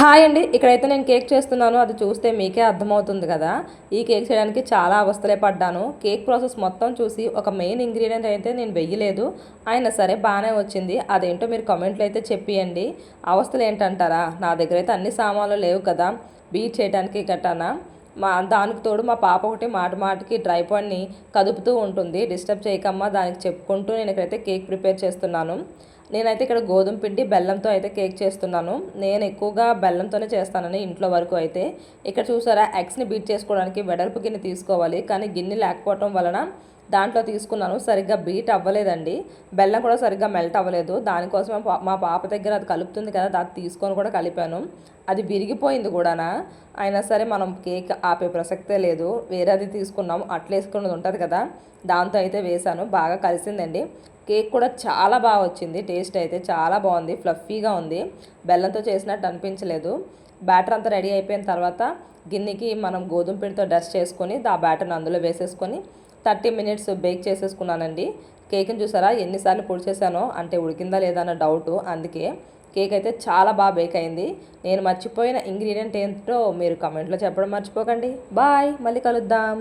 Hi అండి. ఇక్కడైతే నేను కేక్ చేస్తున్నాను. అది చూస్తే మీకే అర్థమవుతుంది కదా! ఈ కేక్ చేయడానికి చాలా అవస్థలే పడ్డాను. కేక్ ప్రాసెస్ మొత్తం చూసి ఒక మెయిన్ ఇంగ్రీడియంట్ అయితే నేను వెయ్యలేదు. అయినా సరే బానే వచ్చింది. అదేంటో మీరు కామెంట్‌లో అయితే చెప్పియండి. అవస్థలు ఏంటంటారా? నా దగ్గరైతే అన్ని సామాన్లు లేవు కదా! బీట్ చేయడానికి గట్టానా. దానికి తోడు మా పాప ఒకటి మాట మాటకి డ్రై పాన్ని కదుపుతూ ఉంటుంది. డిస్టర్బ్ చేయకమ్మా దానికి చెప్పుకుంటూ నేను ఇక్కడైతే కేక్ ప్రిపేర్ చేస్తున్నాను. నేనైతే ఇక్కడ గోధుమ పిండి బెల్లంతో అయితే కేక్ చేస్తున్నాను. నేను ఎక్కువగా బెల్లంతోనే చేస్తానని ఇంట్లో వరకు అయితే. ఇక్కడ చూసారా ఎగ్స్ని బీట్ చేసుకోవడానికి వెడల్పు గిన్నె తీసుకోవాలి. కానీ గిన్నె లేకపోవటం వలన దాంట్లో తీసుకున్నాను. సరిగ్గా బీట్ అవ్వలేదండి. బెల్లం కూడా సరిగ్గా మెల్ట్ అవ్వలేదు. దానికోసం మా పాప దగ్గర అది కలుపుతుంది కదా, దాన్ని తీసుకొని కూడా కలిపాను. అది విరిగిపోయింది కూడానా. అయినా సరే మనం కేక్ ఆపే ప్రసక్తే లేదు. వేరేది తీసుకున్నాం, అట్లేసుకున్నది ఉంటుంది కదా, దాంతో అయితే వేశాను. బాగా కలిసిందండి. కేక్ కూడా చాలా బాగా వచ్చింది. టేస్ట్ అయితే చాలా బాగుంది. ఫ్లఫీగా ఉంది. బెల్లంతో చేసినట్టు అనిపించలేదు. బ్యాటర్ అంతా రెడీ అయిపోయిన తర్వాత గిన్నెకి మనం గోధుమ పిండితో డస్ట్ చేసుకొని ఆ బ్యాటర్ని అందులో వేసేసుకొని 30 మినిట్స్ బేక్ చేసేసుకున్నానండి. కేక్ని చూసారా ఎన్నిసార్లు పొడి చేశానో, అంటే ఉడికిందా లేదా అన్న డౌటు. అందుకే కేక్ అయితే చాలా బాగా బేక్ అయింది. నేను మర్చిపోయిన ఇంగ్రీడియంట్ ఏంటో మీరు కమెంట్లో చెప్పడం మర్చిపోకండి. బాయ్, మళ్ళీ కలుద్దాం.